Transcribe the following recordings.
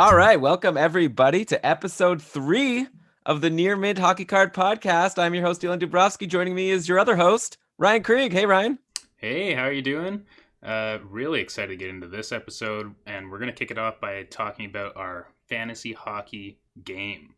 All right, welcome everybody to episode 3 of the Near Mid Hockey Card Podcast. I'm your host, Elan Dubrofsky. Joining me is your other host, Ryan Krieg. Hey, Ryan. Hey, how are you doing? Really excited to get into this episode, and we're going to kick it off by talking about our fantasy hockey game.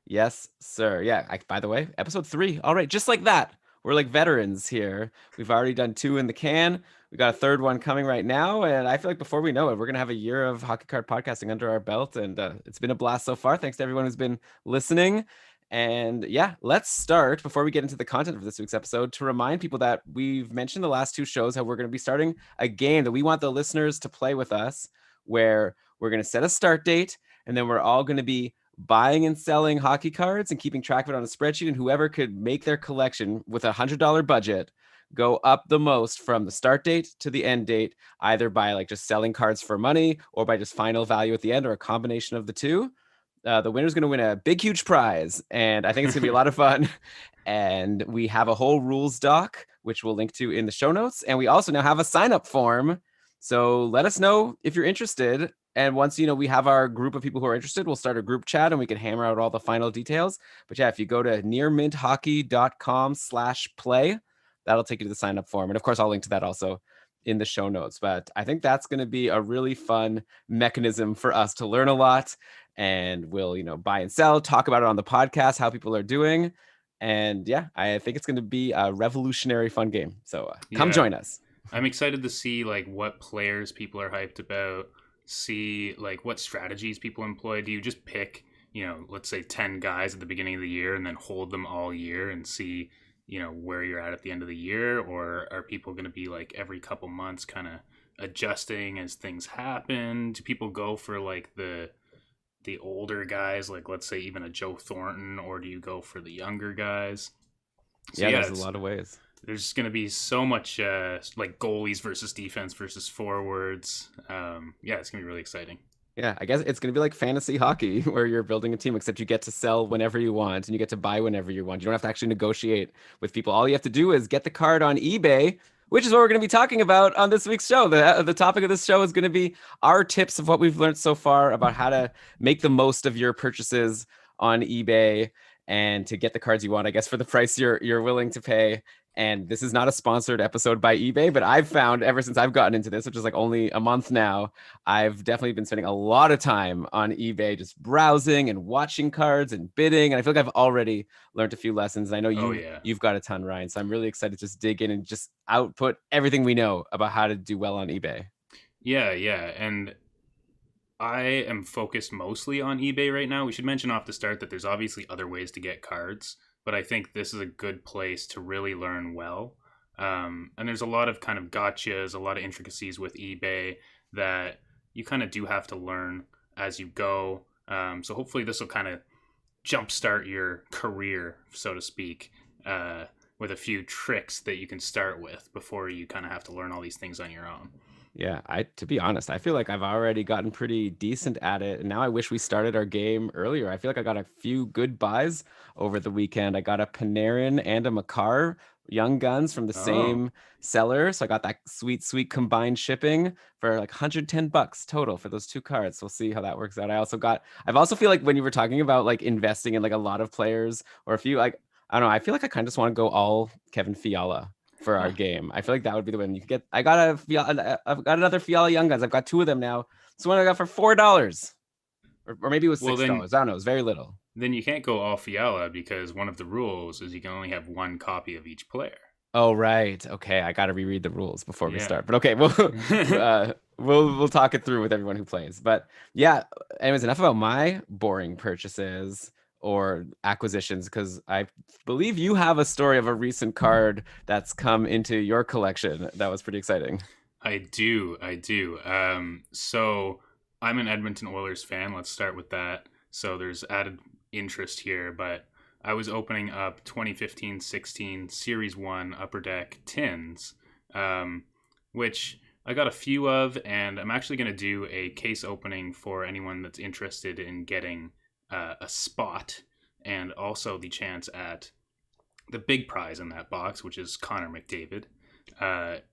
Yes, sir. Yeah, by the way, episode 3. All right, just like that. We're like veterans here. We've already done 2 in the can. We got a third one coming right now, and I feel like before we know it, we're gonna have a year of hockey card podcasting under our belt, and it's been a blast so far. Thanks to everyone who's been listening. And yeah, let's start before we get into the content of this week's episode to remind people that we've mentioned the last 2 shows how we're going to be starting a game that we want the listeners to play with us, where we're going to set a start date, and then we're all going to be buying and selling hockey cards and keeping track of it on a spreadsheet, and whoever could make their collection with $100 budget go up the most from the start date to the end date, either by like just selling cards for money or by just final value at the end, or a combination of the two. The winner's going to win a big, huge prize, and I think it's going to be a lot of fun. And we have a whole rules doc, which we'll link to in the show notes. And we also now have a sign-up form. So let us know if you're interested. And once, we have our group of people who are interested, we'll start a group chat and we can hammer out all the final details. But yeah, if you go to nearminthockey.com/play, that'll take you to the sign-up form. And of course, I'll link to that also in the show notes. But I think that's going to be a really fun mechanism for us to learn a lot. And we'll, buy and sell, talk about it on the podcast, how people are doing. And yeah, I think it's going to be a revolutionary fun game. So come Yeah, join us. I'm excited to see like what players people are hyped about, see like what strategies people employ. Do you just pick, let's say 10 guys at the beginning of the year and then hold them all year and see, where you're at the end of the year? Or are people going to be like every couple months kind of adjusting as things happen? Do people go for like the older guys, like let's say even a Joe Thornton, or do you go for the younger guys? So Yeah, yeah, there's a lot of ways. there's going to be so much like goalies versus defense versus forwards. Yeah, it's going to be really exciting. Yeah, I guess it's going to be like fantasy hockey where you're building a team, except you get to sell whenever you want and you get to buy whenever you want. You don't have to actually negotiate with people. All you have to do is get the card on eBay, which is what we're going to be talking about on this week's show. The topic of this show is going to be our tips of what we've learned so far about how to make the most of your purchases on eBay and to get the cards you want, I guess, for the price you're willing to pay. And this is not a sponsored episode by eBay, but I've found ever since I've gotten into this, which is like only a month now, I've definitely been spending a lot of time on eBay, just browsing and watching cards and bidding. And I feel like I've already learned a few lessons. And I know Oh you've yeah. you've got a ton, Ryan. So I'm really excited to just dig in and just output everything we know about how to do well on eBay. Yeah, and I am focused mostly on eBay right now. We should mention off the start that there's obviously other ways to get cards, but I think this is a good place to really learn well. And there's a lot of kind of gotchas, a lot of intricacies with eBay that you kind of do have to learn as you go. So hopefully this will kind of jumpstart your career, so to speak, with a few tricks that you can start with before you kind of have to learn all these things on your own. Yeah, to be honest, I feel like I've already gotten pretty decent at it. And now I wish we started our game earlier. I feel like I got a few good buys over the weekend. I got a Panarin and a Makar Young Guns from the Oh, same seller. So I got that sweet, sweet combined shipping for like $110 total for those 2 cards. So we'll see how that works out. I've also feel like when you were talking about like investing in like a lot of players or a few, like, I don't know, I feel like I kind of just want to go all Kevin Fiala for our game. I feel like that would be the win. You could get. I've got another Fiala Young Guns. I've got 2 of them now. So one I got for $4, or maybe it was well $6. I don't know. It was very little. then you can't go all Fiala because one of the rules is you can only have one copy of each player. Oh right. Okay, I got to reread the rules before we Yeah. start. But okay, we'll talk it through with everyone who plays. But yeah. Anyways, enough about my boring purchases or acquisitions, because I believe you have a story of a recent card that's come into your collection that was pretty exciting. I do. So I'm an Edmonton Oilers fan. Let's start with that. So there's added interest here, but I was opening up 2015-16 Series 1 Upper Deck tins, um, which I got a few of, and I'm actually going to do a case opening for anyone that's interested in getting a spot and also the chance at the big prize in that box, which is Connor McDavid.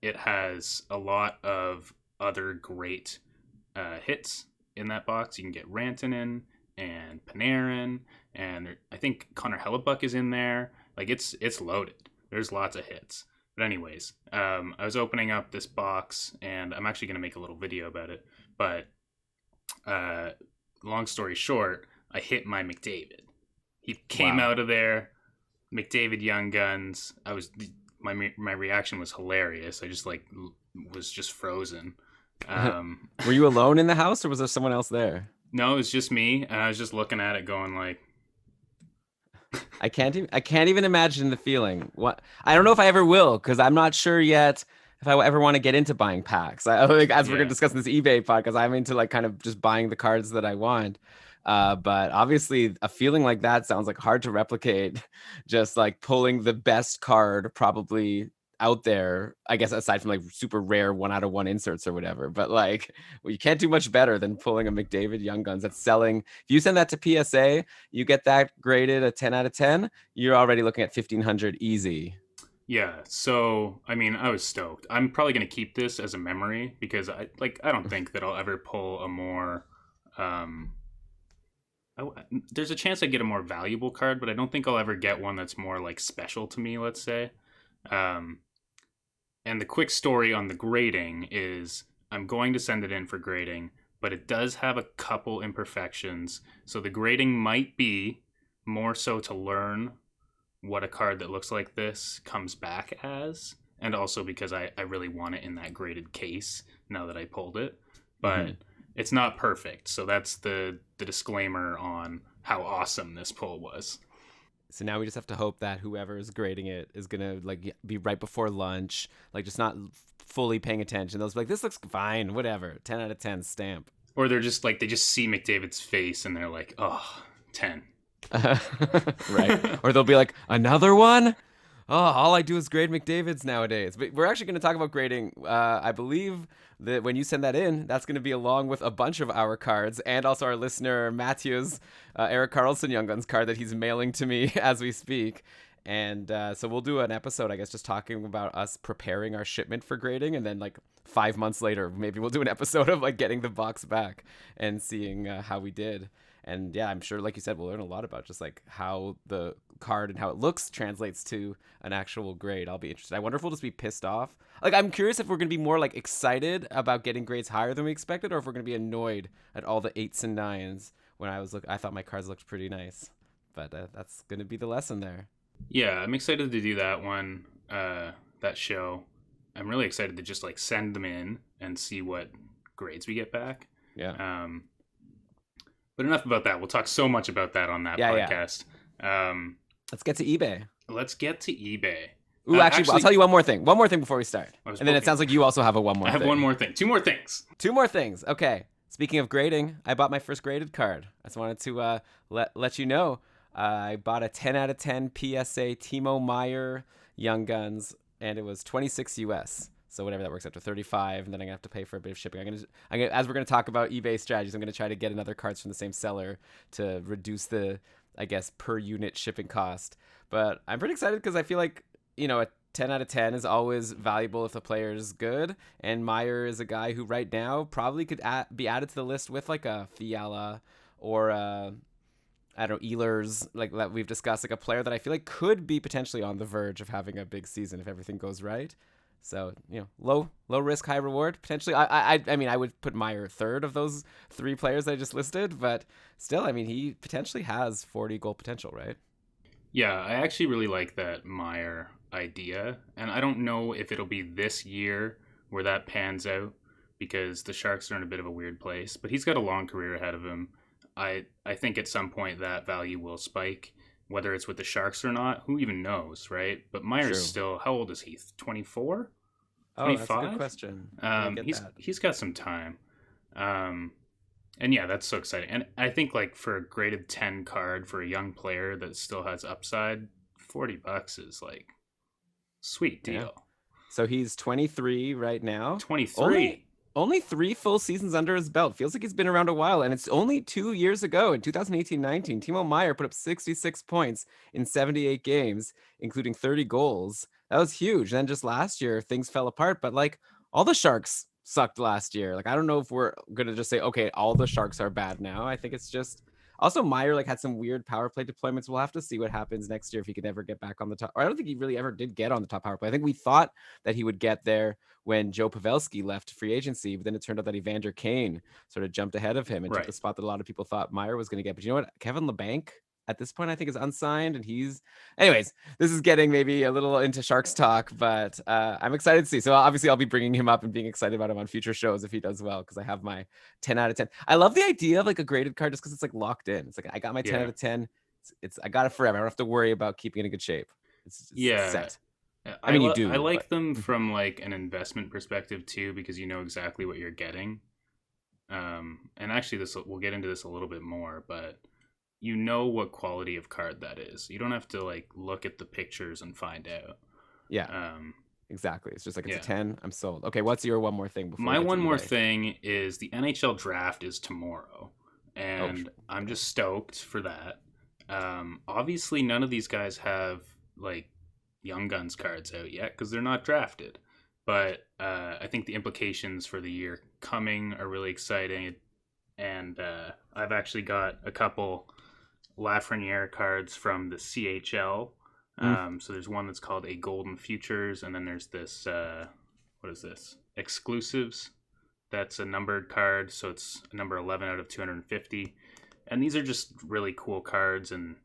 It has a lot of other great hits in that box. You can get Rantanen and Panarin, and I think Connor Hellebuck is in there. Like it's loaded. There's lots of hits. But anyways, I was opening up this box, and I'm actually going to make a little video about it. But long story short, I hit my McDavid. He came out of there, McDavid Young Guns. My reaction was hilarious. I just was just frozen. Were you alone in the house, or was there someone else there? No, it was just me, and I was just looking at it, going like, I can't even imagine the feeling. What, I don't know if I ever will, because I'm not sure yet if I ever want to get into buying packs. I like, as we're going to discuss in this eBay podcast, I'm into like kind of just buying the cards that I want. But obviously a feeling like that sounds like hard to replicate. Just like pulling the best card probably out there, I guess, aside from like super rare 1/1 inserts or whatever. But like, well, you can't do much better than pulling a McDavid Young Guns that's selling. If you send that to PSA, you get that graded a 10 out of 10, you're already looking at 1,500 easy. Yeah, so I mean, I was stoked. I'm probably gonna keep this as a memory because I don't think that I'll ever pull a more there's a chance I get a more valuable card, but I don't think I'll ever get one that's more like special to me, let's say. And the quick story on the grading is I'm going to send it in for grading, but it does have a couple imperfections. So the grading might be more so to learn what a card that looks like this comes back as, and also because I really want it in that graded case now that I pulled it. But it's not perfect. So that's the disclaimer on how awesome this pull was. So now we just have to hope that whoever is grading it is gonna like be right before lunch, like just not fully paying attention. They'll be like, "This looks fine, whatever, 10 out of 10 stamp." Or they're just like, they just see McDavid's face and they're like, "Oh, 10." Right. Or they'll be like, "Another one? Oh, all I do is grade McDavid's nowadays." But we're actually going to talk about grading. I believe that when you send that in, that's going to be along with a bunch of our cards and also our listener Matthew's Eric Carlson Young Guns card that he's mailing to me as we speak. And so we'll do an episode, I guess, just talking about us preparing our shipment for grading. And then like 5 months later, maybe we'll do an episode of like getting the box back and seeing how we did. And yeah, I'm sure, like you said, we'll learn a lot about just like how the card and how it looks translates to an actual grade. I'll be interested. I wonder if we'll just be pissed off. Like, I'm curious if we're going to be more like excited about getting grades higher than we expected, or if we're going to be annoyed at all the 8s and 9s when I thought my cards looked pretty nice. But that's going to be the lesson there. Yeah, I'm excited to do that one, that show. I'm really excited to just like send them in and see what grades we get back. Yeah. But enough about that. We'll talk so much about that on that podcast. Yeah. Let's get to eBay. Let's get to eBay. Ooh, actually, I'll tell you one more thing. One more thing before we start. And then it sounds like you also have a one more thing. I have one more thing. Two more things. Two more things. Okay. Speaking of grading, I bought my first graded card. I just wanted to let you know. I bought a 10 out of 10 PSA Timo Meier Young Guns, and it was 26 US. So whatever that works out to 35, and then I'm gonna have to pay for a bit of shipping. As we're gonna talk about eBay strategies, I'm gonna try to get another cards from the same seller to reduce the, I guess, per unit shipping cost. But I'm pretty excited because I feel like, you know, a 10 out of 10 is always valuable if the player is good, and Meier is a guy who right now probably could be added to the list with like a Fiala or I don't know, Ehlers, like that we've discussed, like a player that I feel like could be potentially on the verge of having a big season if everything goes right. So, you know, low risk, high reward. Potentially, I mean, I would put Meier third of those three players I just listed, but still, I mean, he potentially has 40 goal potential, right? Yeah, I actually really like that Meier idea, and I don't know if it'll be this year where that pans out because the Sharks are in a bit of a weird place, but he's got a long career ahead of him. I think at some point that value will spike. Whether it's with the Sharks or not, who even knows, right? But Meier's still, how old is he? 24? 25? That's a good question. He's got some time. And yeah, that's so exciting. And I think like for a graded 10 card for a young player that still has upside, $40 is like sweet deal. Yeah. So he's 23 right now. 23. Only 3 full seasons under his belt. Feels like he's been around a while, and it's only 2 years ago in 2018-19. Timo Meier put up 66 points in 78 games, including 30 goals. That was huge. And then just last year, things fell apart. But like all the Sharks sucked last year. Like, I don't know if we're gonna just say, okay, all the Sharks are bad now. I think it's just also Meier like had some weird power play deployments. We'll have to see what happens next year if he can ever get back on the top. Or I don't think he really ever did get on the top power play. I think we thought that he would get there when Joe Pavelski left free agency, but then it turned out that Evander Kane sort of jumped ahead of him and took the Right. spot that a lot of people thought Meier was going to get. But you know what? Kevin LeBanc at this point, I think, is unsigned, and he's anyways, this is getting maybe a little into Sharks talk, but I'm excited to see. So obviously I'll be bringing him up and being excited about him on future shows if he does well, because I have my 10 out of 10. I love the idea of like a graded card just because it's like locked in. It's like I got my 10 Yeah. out of 10. It's I got it forever. I don't have to worry about keeping it in good shape. It's Yeah. set. I mean, you I do, but like them from like an investment perspective too, because you know exactly what you're getting. And actually, we'll get into this a little bit more, but you know what quality of card that is. You don't have to like look at the pictures and find out. yeah, Um, exactly. It's just like it's a yeah. 10. I'm sold. Okay, what's your one more thing before we My get to one more eBay? thing is the NHL draft is tomorrow, Oh, and I'm okay. just stoked for that. Obviously, none of these guys have like Young Guns cards out yet because they're not drafted. But I think the implications for the year coming are really exciting, and I've actually got a couple Lafreniere cards from the CHL. Mm, So there's one that's called a Golden Futures, and then there's this what is this? Exclusives. That's a numbered card, so it's a number 11 out of 250. And these are just really cool cards, and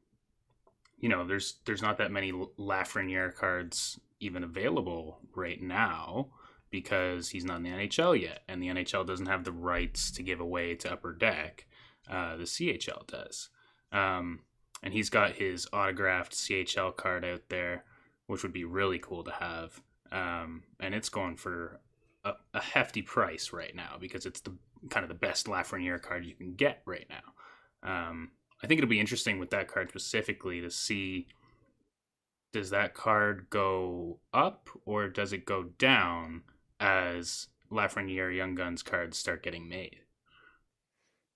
you know, there's not that many Lafreniere cards even available right now because he's not in the NHL yet, and the NHL doesn't have the rights to give away to Upper Deck. The CHL does, and he's got his autographed CHL card out there, which would be really cool to have. And it's going for a hefty price right now because it's the kind of the best Lafreniere card you can get right now. I think it'll be interesting with that card specifically to see, does that card go up or does it go down as Lafreniere Young Guns cards start getting made?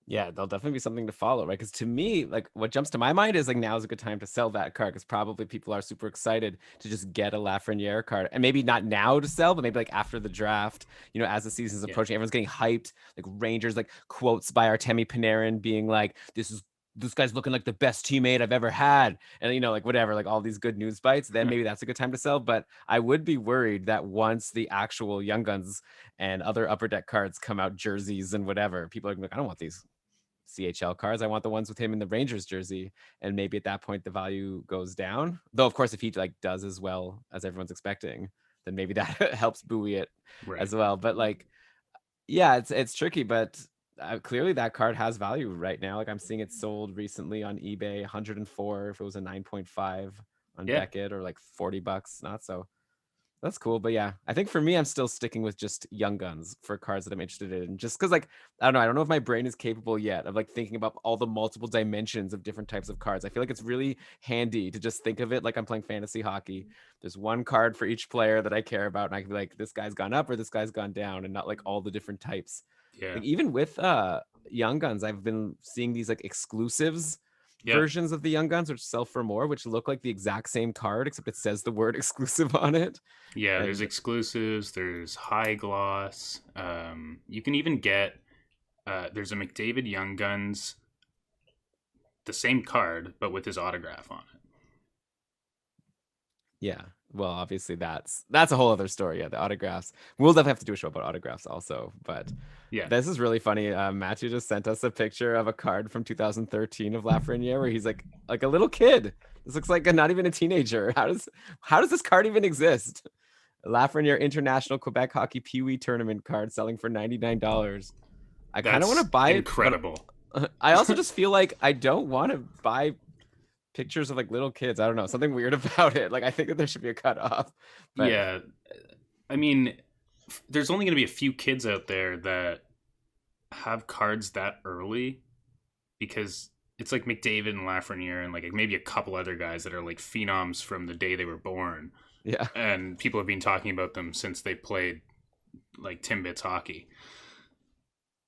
yeah, there'll definitely be something to follow, right? Because to me, like what jumps to my mind is like now is a good time to sell that card because probably people are super excited to just get a Lafreniere card, and maybe not now to sell, but maybe like after the draft, you know, as the season's Yeah. approaching, everyone's getting hyped. Like Rangers, like quotes by Artemi Panarin being like, this guy's looking like the best teammate I've ever had. And, you know, like whatever, like all these good news bites, then maybe that's a good time to sell. But I would be worried that once the actual Young Guns and other Upper Deck cards come out, jerseys and whatever, people are like, I don't want these CHL cards. I want the ones with him in the Rangers jersey. And maybe at that point, the value goes down. Though, of course, if he like does as well as everyone's expecting, then maybe that helps buoy it Right. as well. But like, yeah, it's tricky, but clearly that card has value right now. Like I'm seeing it sold recently on eBay, 104 if it was a 9.5 on Yeah. Beckett, or like $40 not. So that's cool. But yeah, I think for me, I'm still sticking with just Young Guns for cards that I'm interested in. Just because, like, I don't know if my brain is capable yet of like thinking about all the multiple dimensions of different types of cards. I feel like it's really handy to just think of it like I'm playing fantasy hockey. There's one card for each player that I care about, and I can be like, this guy's gone up or this guy's gone down, and not like all the different types. Yeah. Like even with Young Guns, I've been seeing these like exclusives Yeah. versions of the Young Guns which sell for more, which look like the exact same card except it says the word exclusive on it. Yeah. There's And exclusives. There's high gloss. You can even get. There's a McDavid Young Guns, the same card but with his autograph on it. yeah, well, obviously that's a whole other story. Yeah, the autographs. We'll definitely have to do a show about autographs also. But Yeah. this is really funny. Matthew just sent us a picture of a card from 2013 of Lafreniere where he's like a little kid. This looks like not even a teenager. How does this card even exist? Lafreniere International Quebec Hockey Pee Wee Tournament card selling for $99. I kind of want to That's buy it, but incredible. I also just feel like I don't want to buy pictures of like little kids. I don't know, something weird about it. Like I think that there should be a cutoff. But Yeah. I mean, there's only going to be a few kids out there that have cards that early because it's like McDavid and Lafreniere and like maybe a couple other guys that are like phenoms from the day they were born. yeah, And people have been talking about them since they played like Timbits hockey.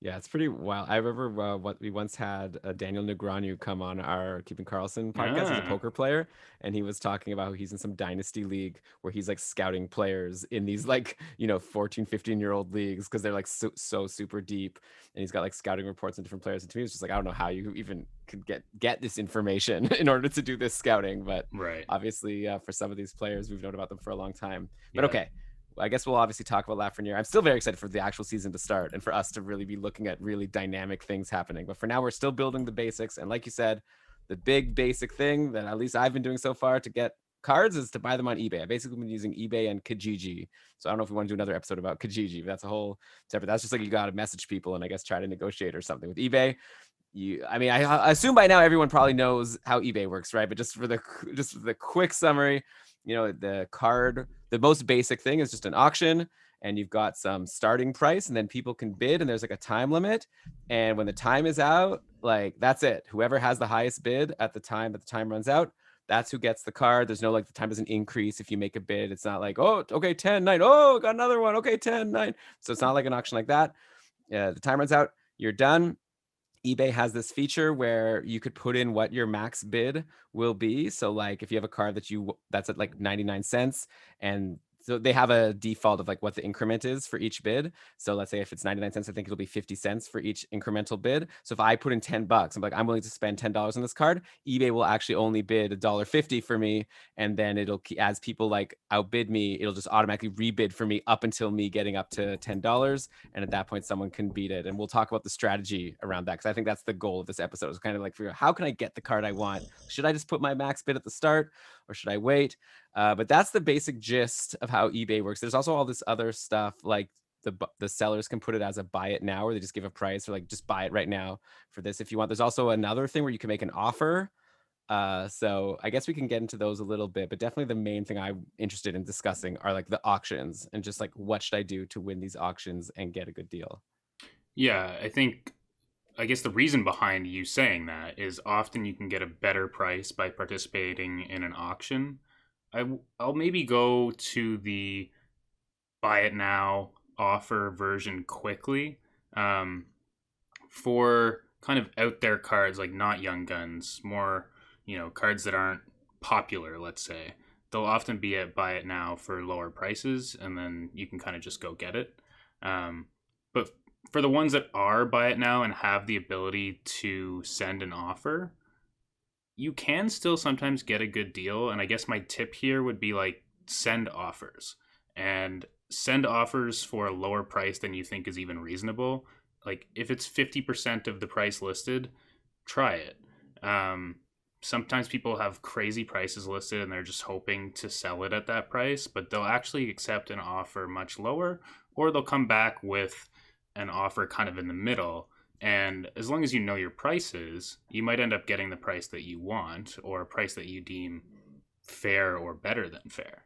Yeah, it's pretty wild. I remember what we once had Daniel Negroni come on our Keeping Carlson podcast. He's a Ah, poker player, and he was talking about how he's in some dynasty league where he's like scouting players in these like, 14, 15-year-old leagues because they're like so super deep. And he's got like scouting reports on different players. And to me, it's just like, I don't know how you even could get this information in order to do this scouting. But right. obviously, for some of these players, we've known about them for a long time. But Yeah. okay, I guess we'll obviously talk about Lafreniere. I'm still very excited for the actual season to start and for us to really be looking at really dynamic things happening. But for now, we're still building the basics. And like you said, the big basic thing that at least I've been doing so far to get cards is to buy them on eBay. I basically been using eBay and Kijiji. So I don't know if we want to do another episode about Kijiji, but that's a whole separate. That's just like you got to message people and I guess try to negotiate or something with eBay. I assume by now everyone probably knows how eBay works, right? But just for the quick summary, the most basic thing is just an auction, and you've got some starting price, and then people can bid, and there's like a time limit. And when the time is out, like that's it. Whoever has the highest bid at the time that the time runs out, that's who gets the card. There's no like the time doesn't increase if you make a bid. It's not like, oh, okay, 10, 9. Oh, got another one. Okay, 10, 9. So it's not like an auction like that. The time runs out, you're done. eBay has this feature where you could put in what your max bid will be. So like if you have a card that's at like 99 cents, and so they have a default of like what the increment is for each bid. So let's say if it's 99 cents, I think it'll be 50 cents for each incremental bid. So if I put in $10, I'm like, I'm willing to spend $10 on this card. eBay will actually only bid $1.50 for me. And then as people like outbid me, it'll just automatically rebid for me up until me getting up to $10. And at that point, someone can beat it. And we'll talk about the strategy around that because I think that's the goal of this episode is kind of like figure out how can I get the card I want? Should I just put my max bid at the start or should I wait? But that's the basic gist of how eBay works. There's also all this other stuff like the sellers can put it as a buy it now, where they just give a price or like just buy it right now for this if you want. There's also another thing where you can make an offer. So I guess we can get into those a little bit, but definitely the main thing I'm interested in discussing are like the auctions and just like what should I do to win these auctions and get a good deal. Yeah, I guess the reason behind you saying that is often you can get a better price by participating in an auction. I'll maybe go to the buy it now offer version quickly. Um, for kind of out there cards like not Young Guns, more, cards that aren't popular, let's say, they'll often be at buy it now for lower prices, and then you can kind of just go get it. But for the ones that are buy it now and have the ability to send an offer, you can still sometimes get a good deal. And I guess my tip here would be like send offers and send offers for a lower price than you think is even reasonable. Like if it's 50% of the price listed, try it. Sometimes people have crazy prices listed and they're just hoping to sell it at that price, but they'll actually accept an offer much lower, or they'll come back with an offer kind of in the middle. And as long as you know your prices, you might end up getting the price that you want or a price that you deem fair or better than fair.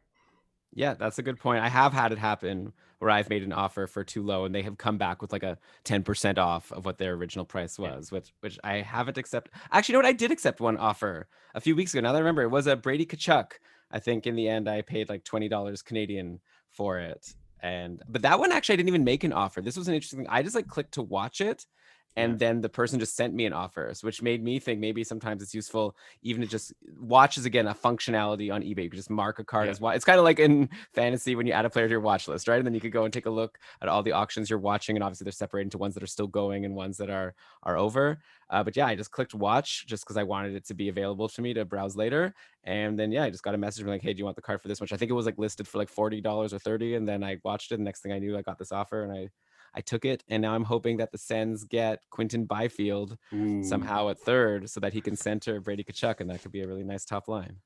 Yeah, that's a good point. I have had it happen where I've made an offer for too low and they have come back with like a 10% off of what their original price Yeah. was, which I haven't accepted. Actually, you know what? I did accept one offer a few weeks ago. Now that I remember, it was a Brady Kachuk. I think in the end I paid like $20 Canadian for it. But that one actually I didn't even make an offer. This was an interesting thing. I just like clicked to watch it. Yeah. And then the person just sent me an offer, which made me think maybe sometimes it's useful even to just watch is again a functionality on eBay. You can just mark a card Yeah. as well. It's kind of like in fantasy when you add a player to your watch list, right? And then you could go and take a look at all the auctions you're watching, and obviously they're separated into ones that are still going and ones that are over. But yeah, I just clicked watch just because I wanted it to be available to me to browse later. And then yeah, I just got a message like, hey, do you want the card for this much? I think it was like listed for like $40 or 30, and then I watched it. And next thing I knew, I got this offer, and I took it, and now I'm hoping that the Sens get Quinton Byfield Ooh. somehow at third so that he can center Brady Kachuk, and that could be a really nice top line.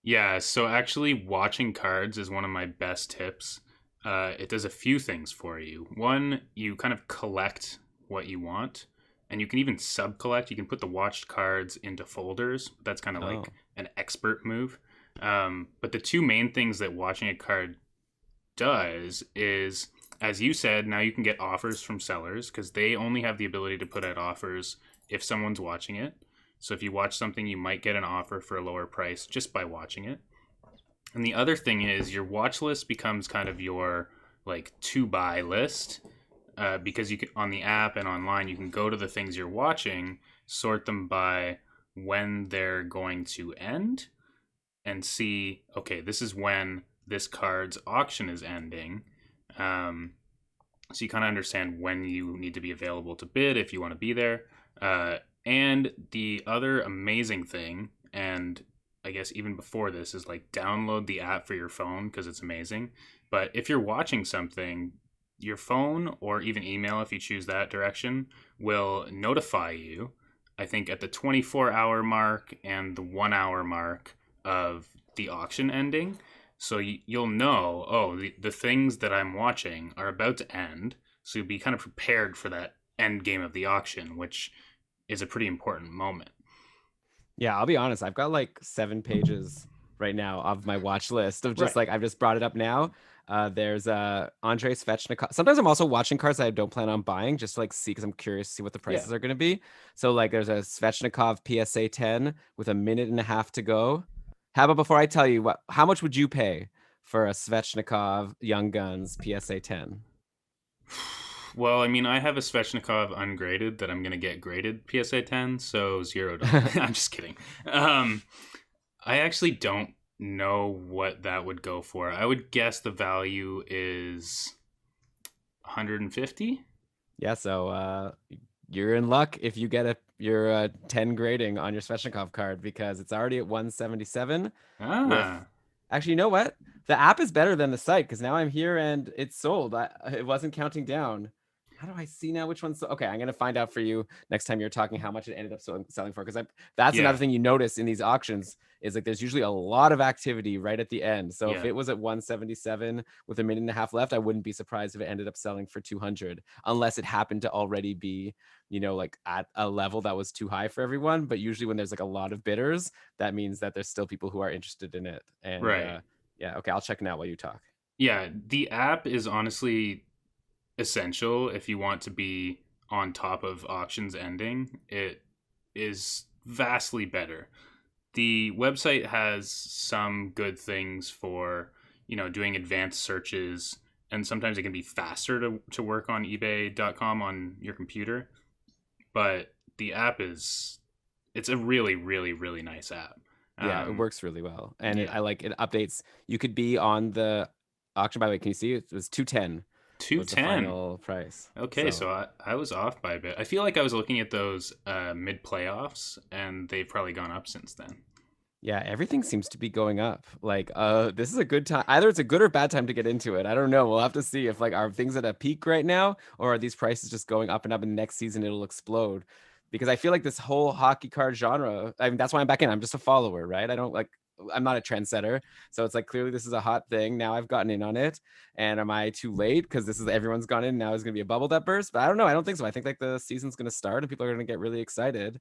Yeah, so actually watching cards is one of my best tips. It does a few things for you. One, you kind of collect what you want, and you can even sub-collect. You can put the watched cards into folders. That's kind of Oh, like an expert move. But the two main things that watching a card does is, as you said, now you can get offers from sellers because they only have the ability to put out offers if someone's watching it. So if you watch something, you might get an offer for a lower price just by watching it. And the other thing is your watch list becomes kind of your like to buy list. because you can, on the app and online, you can go to the things you're watching, sort them by when they're going to end, and see, okay, this is when this card's auction is ending. So you kind of understand when you need to be available to bid if you want to be there. And the other amazing thing, and I guess even before this, is like download the app for your phone because it's amazing. But if you're watching something, your phone or even email, if you choose that direction, will notify you, I think, at the 24-hour mark and the 1 hour mark of the auction ending. So you'll know, oh, the things that I'm watching are about to end. So you'll be kind of prepared for that end game of the auction, which is a pretty important moment. Yeah, I'll be honest. I've got like 7 pages right now of my watch list of just Right. like I've just brought it up now. There's Andrei Svechnikov. Sometimes I'm also watching cards that I don't plan on buying just to like see because I'm curious to see what the Yeah. prices are going to be. So like there's a Svechnikov PSA 10 with a minute and a half to go. How about before I tell you how much would you pay for a Svechnikov Young Guns PSA 10? Well, I mean, I have a Svechnikov ungraded that I'm going to get graded PSA 10, so $0. I'm just kidding. I actually don't know what that would go for. I would guess the value is 150. Yeah, so you're in luck if you get your 10 grading on your Svechnikov card because it's already at 177 with Ah, actually, you know what? The app is better than the site because now I'm here and it's sold. It wasn't counting down. How do I see now which one's okay? I'm gonna find out for you next time you're talking how much it ended up selling for because that's another yeah, thing you notice in these auctions is like there's usually a lot of activity right at the end. So if yeah, it was at 177 with a minute and a half left, I wouldn't be surprised if it ended up selling for 200 unless it happened to already be, like at a level that was too high for everyone. But usually when there's like a lot of bidders, that means that there's still people who are interested in it. And right. yeah, okay, I'll check now while you talk. Yeah, the app is honestly essential if you want to be on top of auctions ending. It is vastly better. The website has some good things for, doing advanced searches, and sometimes it can be faster to work on ebay.com on your computer. But the app it's a really, really, really nice app. Yeah, it Um, works really well. And yeah. I like it updates. You could be on the auction, by the way, can you see it was 210 was the 210. final price. Okay, So so I was off by a bit. I feel like I was looking at those mid playoffs, and they've probably gone up since then. yeah, everything seems to be going up. Like, this is a good time. Either it's a good or bad time to get into it. I don't know. We'll have to see if like are things at a peak right now, or are these prices just going up and up, and next season it'll explode. Because I feel like this whole hockey card genre, I mean, that's why I'm back in. I'm just a follower, right? I'm not a trendsetter. So it's like clearly this is a hot thing. Now I've gotten in on it. And am I too late? Because this is everyone's gone in. Now is gonna be a bubble that bursts. But I don't know. I don't think so. I think like the season's gonna start and people are gonna get really excited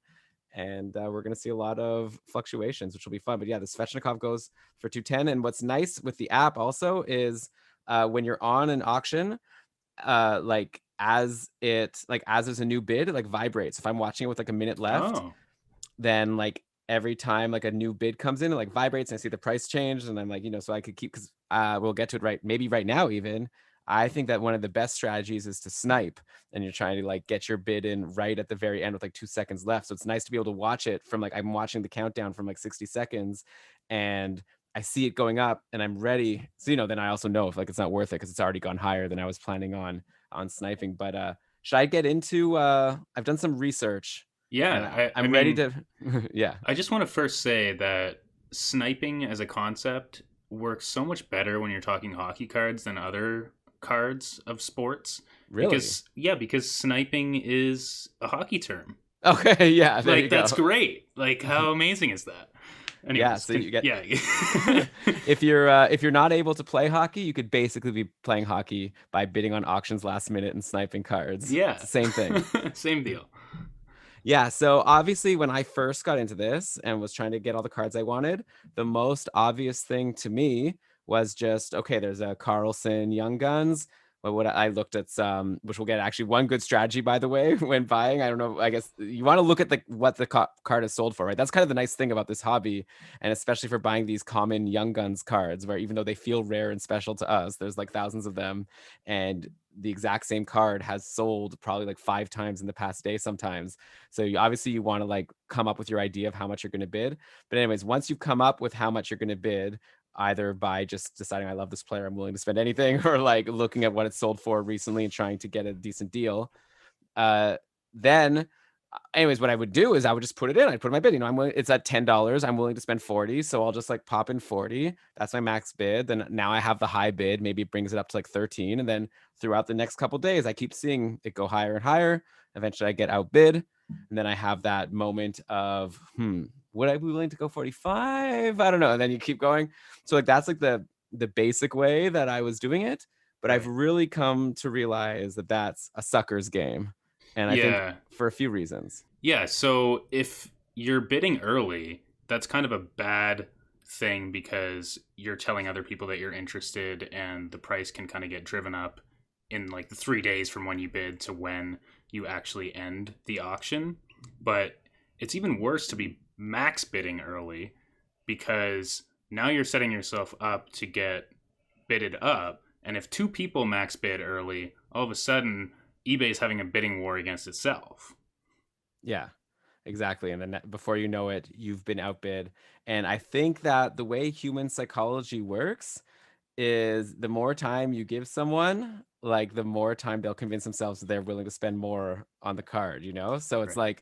and we're going to see a lot of fluctuations, which will be fun. But yeah, the Svechnikov goes for 210. And what's nice with the app also is when you're on an auction, like as there's a new bid, it like vibrates. If I'm watching it with like a minute left, Oh, then like every time like a new bid comes in, it like vibrates and I see the price change. And I'm like, so I could keep because we'll get to it maybe right now even. I think that one of the best strategies is to snipe and you're trying to like get your bid in right at the very end with like 2 seconds left. So it's nice to be able to watch it from like I'm watching the countdown from like 60 seconds and I see it going up and I'm ready. So, then I also know if like it's not worth it because it's already gone higher than I was planning on sniping. But should I get into I've done some research and yeah. I I'm ready mean, to yeah. I just want to first say that sniping as a concept works so much better when you're talking hockey cards than other cards of sports. Really? Because sniping is a hockey term. Okay, yeah, there you Like, that's go. great. Like, how amazing is that? Yeah, Anyways, so you get yeah. if you're not able to play hockey, you could basically be playing hockey by bidding on auctions last minute and sniping cards. It's Yeah. the same thing. Same deal. Yeah, so obviously when I first got into this and was trying to get all the cards I wanted, the most obvious thing to me was just okay, there's a Carlson Young Guns. But what I looked at some, which we'll get actually one good strategy by the way when buying. I don't know. I guess you want to look at what the card is sold for, right? That's kind of the nice thing about this hobby, and especially for buying these common Young Guns cards, where even though they feel rare and special to us, there's like thousands of them, and the exact same card has sold probably like 5 times in the past day sometimes. So obviously you want to like come up with your idea of how much you're going to bid. But anyways, once you've come up with how much you're going to bid, either by just deciding I love this player, I'm willing to spend anything, or like looking at what it's sold for recently and trying to get a decent deal, then anyways, what I would do is I would just put it in. I'd put my bid. It's at $10. I'm willing to spend 40. So I'll just like pop in 40. That's my max bid. Then now I have the high bid. Maybe it brings it up to like 13. And then throughout the next couple days, I keep seeing it go higher and higher. Eventually I get outbid. And then I have that moment of, would I be willing to go 45? I don't know. And then you keep going. So like that's like the basic way that I was doing it. But I've really come to realize that that's a sucker's game. And I think for a few reasons. Yeah. So if you're bidding early, that's kind of a bad thing because you're telling other people that you're interested and the price can kind of get driven up in like the 3 days from when you bid to when you actually end the auction. But it's even worse to be max bidding early because now you're setting yourself up to get bidded up. And if 2 people max bid early, all of a sudden eBay's having a bidding war against itself. Yeah, exactly. And then before you know it, you've been outbid. And I think that the way human psychology works is the more time you give someone, like the more time they'll convince themselves that they're willing to spend more on the card, So it's like,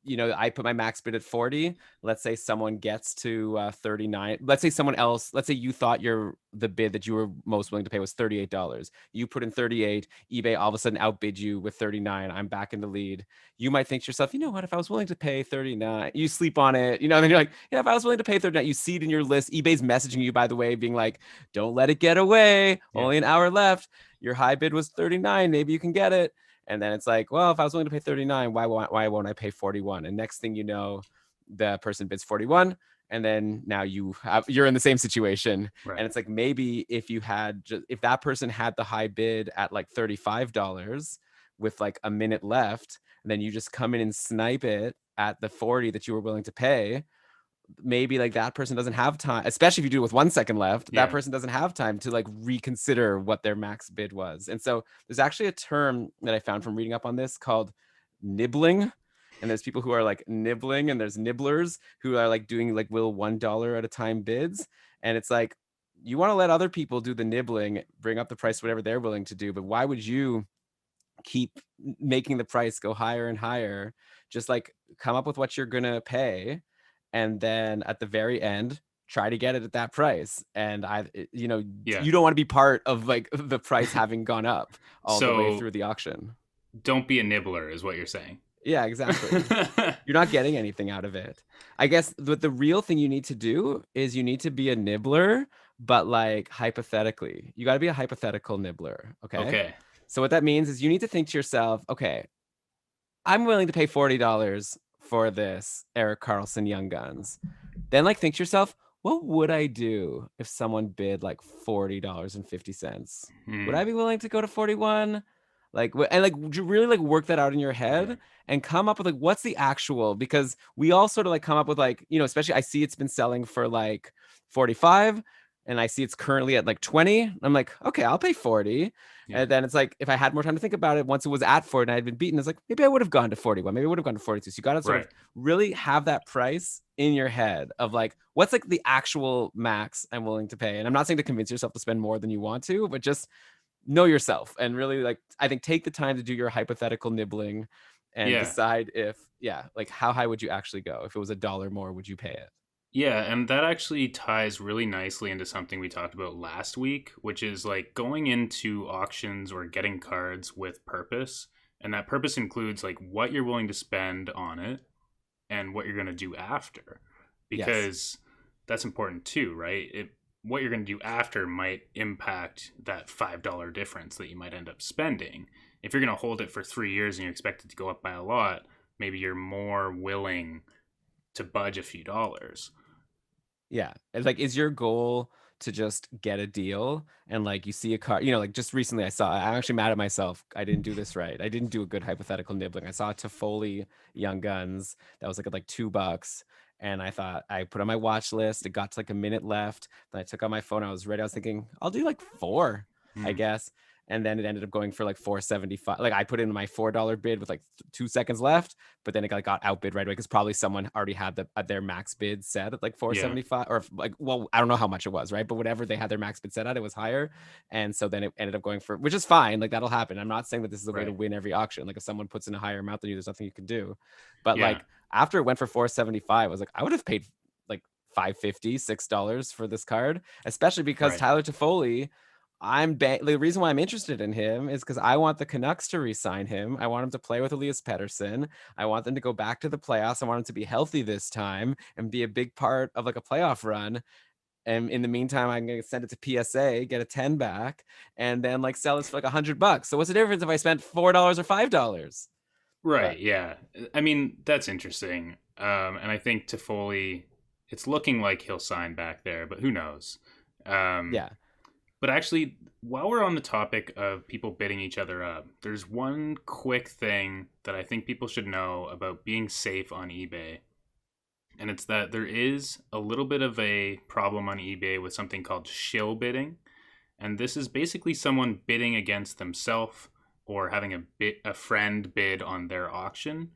I put my max bid at 40. Let's say someone gets to 39. Let's say someone else, let's say you thought the bid that you were most willing to pay was $38. You put in 38. eBay all of a sudden outbid you with 39. I'm back in the lead. You might think to yourself, you know what, if I was willing to pay 39, you sleep on it, and then you're like, yeah, if I was willing to pay 39, you see it in your list. eBay's messaging you, by the way, being like, don't let it get away. Only an hour left. Your high bid was 39. Maybe you can get it. And then it's like, well, if I was willing to pay 39, why won't I pay 41? And next thing you know, the person bids 41. And then now you're in the same situation. Right. And it's like, maybe if that person had the high bid at like $35 with like a minute left, and then you just come in and snipe it at the 40 that you were willing to pay, maybe like that person doesn't have time, especially if you do it with 1 second left, that person doesn't have time to like reconsider what their max bid was. And so there's actually a term that I found from reading up on this called nibbling. And there's people who are like nibbling, and there's nibblers who are like doing like $1 at a time bids. And it's like, you want to let other people do the nibbling, bring up the price, whatever they're willing to do. But why would you keep making the price go higher and higher? Just like come up with what you're going to pay. And then at the very end, try to get it at that price. And you don't want to be part of like the price having gone up all the way through the auction. Don't be a nibbler is what you're saying. Yeah, exactly. You're not getting anything out of it. I guess the real thing you need to do is you need to be a nibbler, but like hypothetically. You got to be a hypothetical nibbler. Okay. So what that means is you need to think to yourself, okay, I'm willing to pay $40 for this Erik Karlsson Young Guns. Then like think to yourself, what would I do if someone bid like $40.50? Would I be willing to go to 41? Like, and like really like work that out in your head and come up with like, what's the actual, because we all sort of like come up with like, especially I see it's been selling for like 45 and I see it's currently at like 20. I'm like, okay, I'll pay 40. And then it's like, if I had more time to think about it, once it was at 40 and I had been beaten, it's like, maybe I would have gone to 41. Maybe I would have gone to 42. So you got to sort of really have that price in your head of like, what's like the actual max I'm willing to pay? And I'm not saying to convince yourself to spend more than you want to, but just know yourself and really like, I think take the time to do your hypothetical nibbling and decide if, like how high would you actually go? If it was $1 more, would you pay it? Yeah, and that actually ties really nicely into something we talked about last week, which is like going into auctions or getting cards with purpose. And that purpose includes like what you're willing to spend on it and what you're going to do after. Because that's important too, right? What you're going to do after might impact that $5 difference that you might end up spending. If you're going to hold it for 3 years and you expect it to go up by a lot, maybe you're more willing to budge a few dollars. Yeah. It's like, is your goal to just get a deal and like you see a car, like just recently I'm actually mad at myself. I didn't do this right. I didn't do a good hypothetical nibbling. I saw a Toffoli Young Guns that was like at like $2. And I thought I put on my watch list. It got to like a minute left. Then I took out my phone. I was ready. I was thinking, I'll do like 4, I guess. and then it ended up going for like 475. Like I put in my $4 bid with like 2 seconds left, but then it got outbid right away because probably someone already had their max bid set at like Yeah. 475, or like, well, I don't know how much it was, right? But whatever they had their max bid set at, it was higher, and so then it ended up going for, which is fine. Like that'll happen. I'm not saying that this is a way to Right. win every auction. Like if someone puts in a higher amount than you, there's nothing you can do. But Yeah. like after it went for 475, I was like, I would have paid like $5.50, $6 for this card, especially because Right. Tyler Toffoli, the reason why I'm interested in him is because I want the Canucks to re-sign him. I want him to play with Elias Pettersson. I want them to go back to the playoffs. I want him to be healthy this time and be a big part of like a playoff run. And in the meantime, I'm gonna send it to PSA, get a 10 back, and then like sell this for like $100. So what's the difference if I spent $4 or $5? Right. But Yeah. I mean, that's interesting. And I think Toffoli, it's looking like he'll sign back there, but who knows? Um, yeah, but actually, while we're on the topic of people bidding each other up, there's one quick thing that I think people should know about being safe on eBay. And it's that there is a little bit of a problem on eBay with something called shill bidding. And this is basically someone bidding against themselves or having a friend bid on their auction.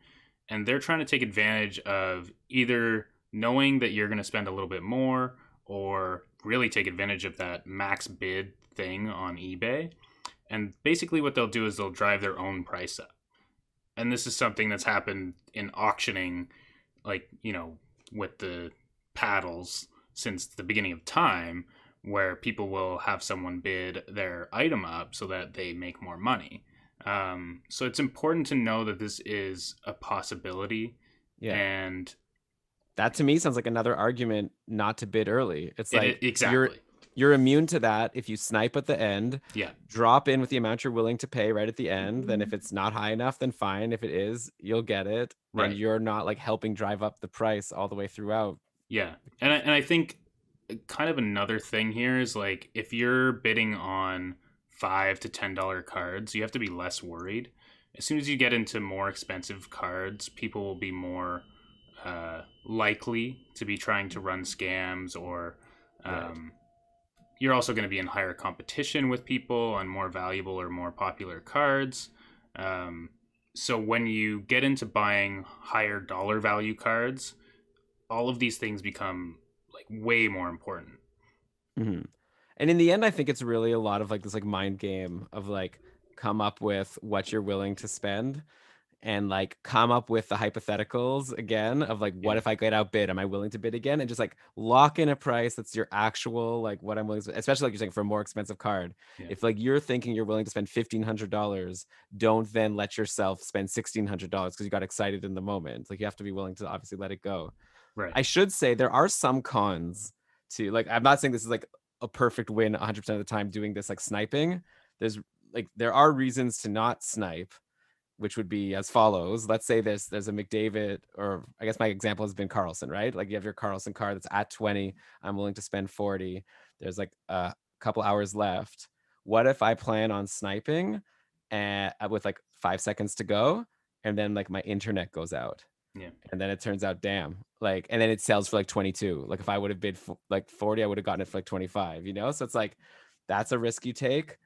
And they're trying to take advantage of either knowing that you're going to spend a little bit more or really take advantage of that max bid thing on eBay. And basically what they'll do is they'll drive their own price up. And this is something that's happened in auctioning, like, with the paddles since the beginning of time, where people will have someone bid their item up so that they make more money. So it's important to know that this is a possibility. yeah. And That to me sounds like another argument not to bid early. It's like exactly. you're immune to that if you snipe at the end, Yeah. drop in with the amount you're willing to pay right at the end. Then if it's not high enough, then fine. If it is, you'll get it, and Right. you're not like helping drive up the price all the way throughout. Yeah. And I think kind of another thing here is like if you're bidding on $5 to $10 cards, you have to be less worried. As soon as you get into more expensive cards, people will be more likely to be trying to run scams, or Right. you're also going to be in higher competition with people on more valuable or more popular cards. So when you get into buying higher dollar value cards, all of these things become like way more important. hmm And in the end, I think it's really a lot of like this like mind game of like come up with what you're willing to spend, and like come up with the hypotheticals again of like, what Yeah. if I get outbid? Am I willing to bid again? And just like lock in a price that's your actual like what I'm willing to, especially like you're saying for a more expensive card. Yeah. If like you're thinking you're willing to spend $1,500, don't then let yourself spend $1,600 because you got excited in the moment. Like you have to be willing to obviously let it go. Right. I should say there are some cons to, like, I'm not saying this is like a perfect win 100% of the time doing this like sniping. There's like there are reasons to not snipe, which would be as follows. Let's say there's a McDavid, or I guess my example has been Carlson, right? Like you have your Carlson card that's at 20, I'm willing to spend 40. There's like a couple hours left. What if I plan on sniping and with like 5 seconds to go, and then like my internet goes out? Yeah. And then it turns out, damn, like, and then it sells for like 22. Like if I would have bid like 40, I would have gotten it for like 25, So it's like, that's a risk you take.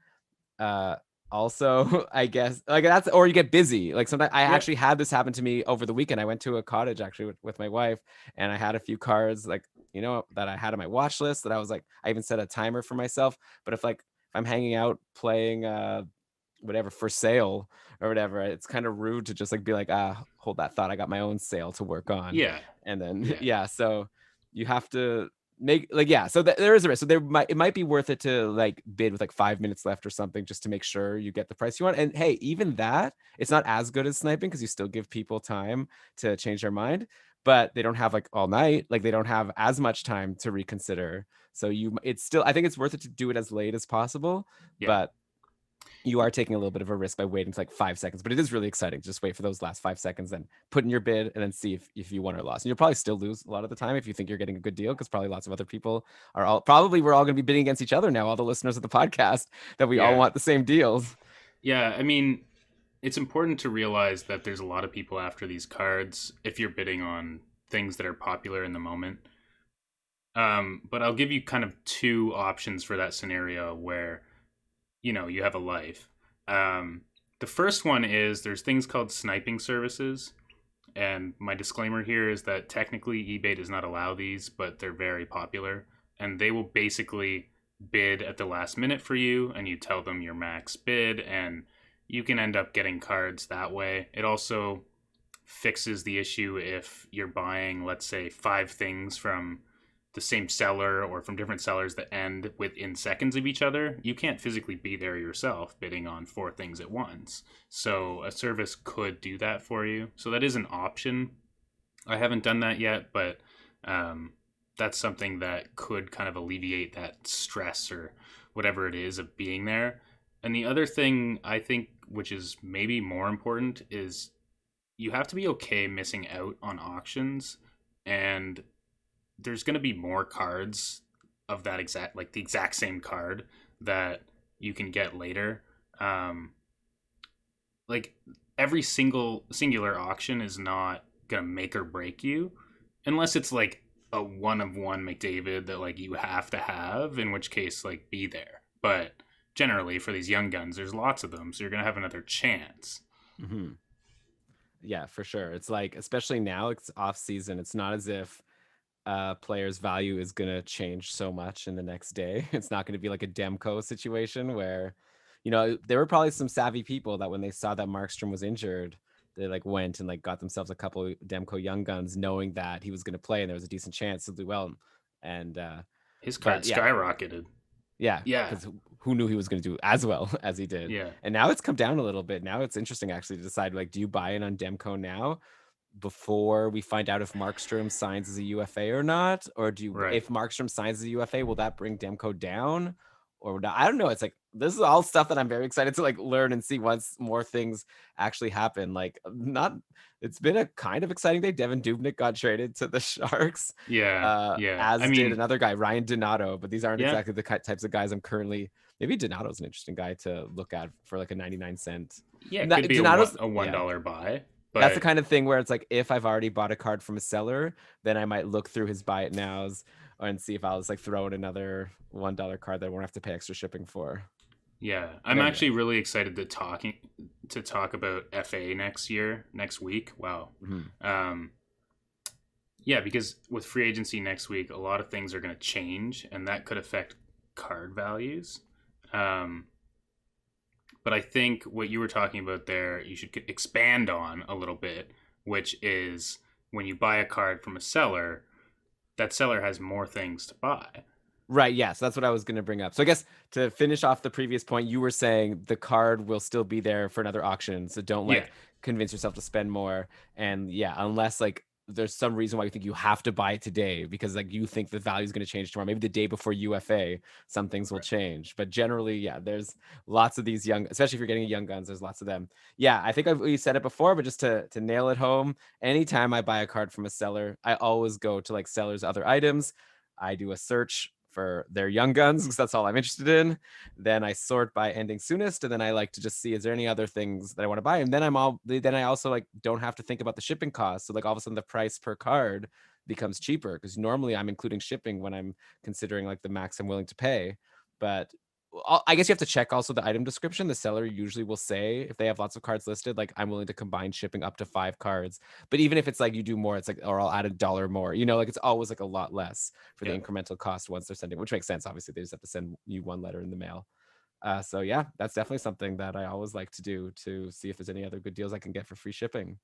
Uh, Also, I guess like that's, or you get busy. Like sometimes I Yeah. actually had this happen to me over the weekend. I went to a cottage actually with my wife, and I had a few cards like, that I had on my watch list that I was like, I even set a timer for myself. But if I'm hanging out playing, whatever for sale or whatever, it's kind of rude to just like be like, hold that thought, I got my own sale to work on. Yeah. And then Yeah. yeah, so you have to make like, yeah, so there is a risk. So it might be worth it to like bid with like 5 minutes left or something, just to make sure you get the price you want. And hey, even that, it's not as good as sniping because you still give people time to change their mind, but they don't have like all night, like they don't have as much time to reconsider. So it's still, I think it's worth it to do it as late as possible. Yeah. But you are taking a little bit of a risk by waiting to like 5 seconds, but it is really exciting. Just wait for those last 5 seconds, then put in your bid, and then see if you won or lost. And you'll probably still lose a lot of the time if you think you're getting a good deal, because probably lots of other people we're all going to be bidding against each other now. All the listeners of the podcast, that we all Yeah. want the same deals. Yeah. I mean, it's important to realize that there's a lot of people after these cards if you're bidding on things that are popular in the moment. But I'll give you kind of two options for that scenario where, you have a life. The first one is there's things called sniping services. And my disclaimer here is that technically eBay does not allow these, but they're very popular. And they will basically bid at the last minute for you, and you tell them your max bid, and you can end up getting cards that way. It also fixes the issue if you're buying, let's say, 5 things from the same seller or from different sellers that end within seconds of each other. You can't physically be there yourself bidding on 4 things at once. So a service could do that for you. So that is an option. I haven't done that yet, but that's something that could kind of alleviate that stress or whatever it is of being there. And the other thing I think, which is maybe more important, is you have to be okay missing out on auctions. And there's going to be more cards of that exact, like the exact same card that you can get later. Like every singular auction is not going to make or break you unless it's like a one of one McDavid that like you have to have, in which case like be there. But generally for these young guns, there's lots of them. So you're going to have another chance. Mm-hmm. Yeah, for sure. It's like, especially now, it's off season. It's not as if player's value is going to change so much in the next day. It's not going to be like a Demko situation where, there were probably some savvy people that when they saw that Markstrom was injured, they like went and like got themselves a couple of Demko Young Guns, knowing that he was going to play and there was a decent chance to do well. And his card but yeah, skyrocketed. yeah, Yeah. because who knew he was going to do as well as he did? Yeah. And now it's come down a little bit. Now it's interesting actually to decide, like, do you buy in on Demko now before we find out if Markstrom signs as a UFA or not? Or do you, Right. if Markstrom signs as a UFA, will that bring Demko down or not? I don't know. It's like, this is all stuff that I'm very excited to like learn and see once more things actually happen. Like, not, it's been a kind of exciting day. Devin Dubnyk got traded to the Sharks, Yeah. Yeah. I as did mean, another guy, Ryan Donato, but these aren't yeah. exactly the types of guys I'm currently, maybe Donato's an interesting guy to look at for like a 99 cent. Yeah, it could be Donato's, a one yeah, dollar buy, that's the but kind of thing where it's like, if I've already bought a card from a seller, then I might look through his buy it nows and see if I'll just like throw in another $1 card that I won't have to pay extra shipping for. yeah, But I'm anyway. actually really excited to talk about FA next week. Wow. Mhm. Yeah, because with free agency next week, a lot of things are going to change, and that could affect card values. But I think what you were talking about there, you should expand on a little bit, which is when you buy a card from a seller, that seller has more things to buy. Right. Yes, that's what I was going to bring up. So I guess to finish off the previous point, you were saying the card will still be there for another auction. So don't Yeah, like convince yourself to spend more. And yeah, unless like there's some reason why you think you have to buy it today because like you think the value is going to change tomorrow. Maybe the day before UFA, some things will right. change. But generally, yeah, there's lots of these young, especially if you're getting young guns, there's lots of them. Yeah, I think we said it before, but just to nail it home, anytime I buy a card from a seller, I always go to like seller's other items. I do a search for their young guns because that's all I'm interested in. Then I sort by ending soonest, and then I like to just see, is there any other things that I want to buy? And then then I also like don't have to think about the shipping costs. So like all of a sudden the price per card becomes cheaper because normally I'm including shipping when I'm considering like the max I'm willing to pay. But I guess you have to check also the item description. The seller usually will say, if they have lots of cards listed, like I'm willing to combine shipping up to 5 cards. But even if it's like you do more, it's like, or I'll add $1 more, like it's always like a lot less for the Yeah. incremental cost once they're sending, which makes sense. Obviously, they just have to send you one letter in the mail. So yeah, that's definitely something that I always like to do to see if there's any other good deals I can get for free shipping.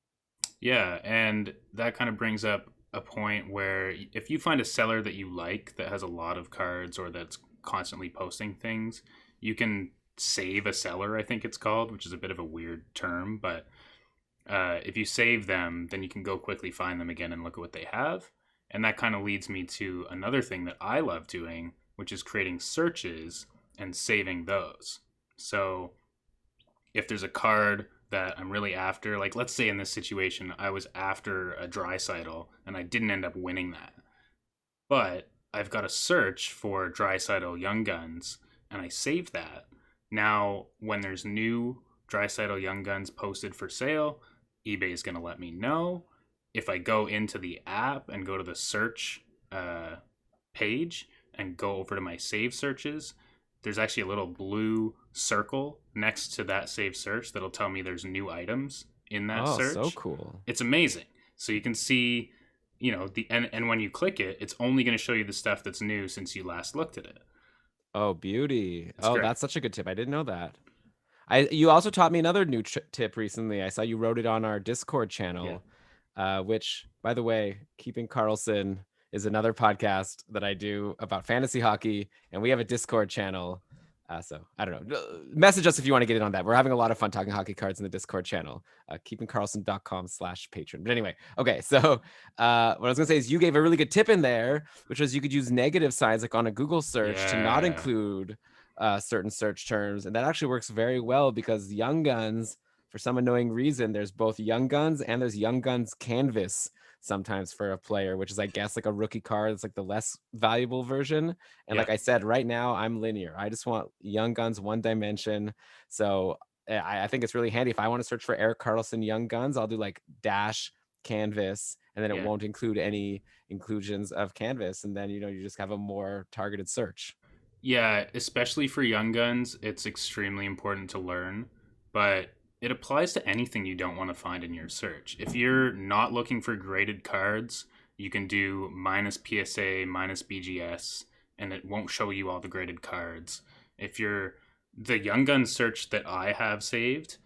Yeah, and that kind of brings up a point where if you find a seller that you like that has a lot of cards or that's constantly posting things, you can save a seller, I think it's called, which is a bit of a weird term, but if you save them, then you can go quickly find them again and look at what they have. And that kind of leads me to another thing that I love doing, which is creating searches and saving those. So if there's a card that I'm really after, like let's say in this situation, I was after a Draisaitl and I didn't end up winning that. But I've got a search for Draisaitl Young Guns and I saved that. Now, when there's new Draisaitl Young Guns posted for sale, eBay is going to let me know. If I go into the app and go to the search page and go over to my save searches, there's actually a little blue circle next to that save search that'll tell me there's new items in that Oh, so search. cool. It's amazing. So you can see, and when you click it, it's only going to show you the stuff that's new since you last looked at it. Oh, beauty. It's Oh, great. that's such a good tip. I didn't know that. You also taught me another new tip recently. I saw you wrote it on our Discord Yeah. channel, which, by the way, Keeping Carlson is another podcast that I do about fantasy hockey, and we have a Discord channel. So I don't know. Message us if you want to get in on that. We're having a lot of fun talking hockey cards in the Discord channel, keepingcarlson.com/patron. But anyway, okay. So what I was gonna say is you gave a really good tip in there, which was you could use negative signs like on a Google search to not Yeah. include certain search terms, and that actually works very well because Young Guns, for some annoying reason, there's both Young Guns and there's Young Guns canvas sometimes for a player, which is, I guess, like a rookie card. It's like the less valuable version. And Yeah. like I said, right now I'm linear. I just want Young Guns one dimension. So I think it's really handy. If I want to search for Eric Carlson Young Guns, I'll do like dash canvas, and then it Yeah. won't include any inclusions of canvas. And then, you just have a more targeted search. Yeah, especially for young guns, it's extremely important to learn, but it applies to anything you don't want to find in your search. If you're not looking for graded cards, you can do minus PSA, minus BGS, and it won't show you all the graded cards. If you're the young gun search that I have saved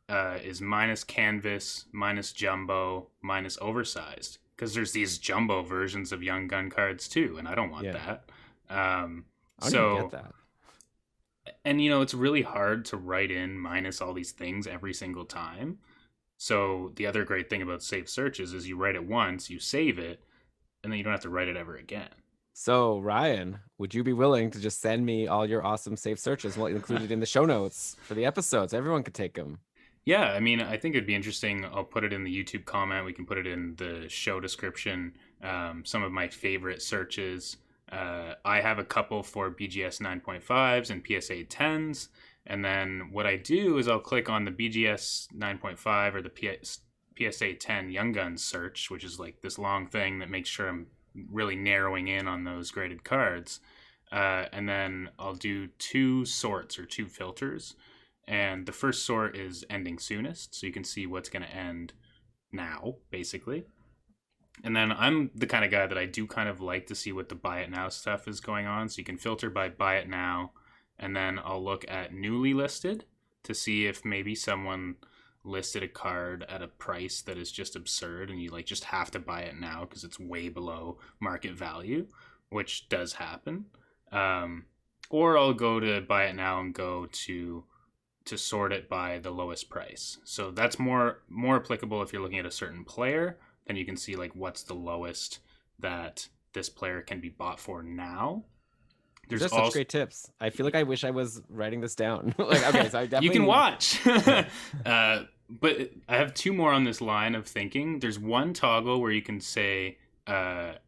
is minus canvas, minus jumbo, minus oversized, because there's these jumbo versions of young gun cards too, and I don't want Yeah. that. Um, I don't even so get that. and it's really hard to write in minus all these things every single time. So the other great thing about save searches is you write it once, you save it, and then you don't have to write it ever again. So, Ryan, would you be willing to just send me all your awesome safe searches? We'll include it in the show notes for the episodes. Everyone could take them. Yeah, I mean, I think it'd be interesting. I'll put it in the YouTube comment. We can put it in the show description. Some of my favorite searches. I have a couple for BGS 9.5s and PSA 10s. And then what I do is I'll click on the BGS 9.5 or the PSA 10 Young Guns search, which is like this long thing that makes sure I'm really narrowing in on those graded cards. And then I'll do two sorts or two filters. And the first sort is ending soonest, so you can see what's going to end now, basically. And then I'm the kind of guy that I do kind of like to see what the buy it now stuff is going on. So you can filter by buy it now, and then I'll look at newly listed to see if maybe someone listed a card at a price that is just absurd and you like just have to buy it now because it's way below market value, which does happen. Or I'll go to buy it now and go to sort it by the lowest price. So that's more applicable if you're looking at a certain player. Then you can see like what's the lowest that this player can be bought for now. There's just such great tips. I feel like I wish I was writing this down. Like, okay, so I definitely you can watch. But I have two more on this line of thinking. There's one toggle where you can say that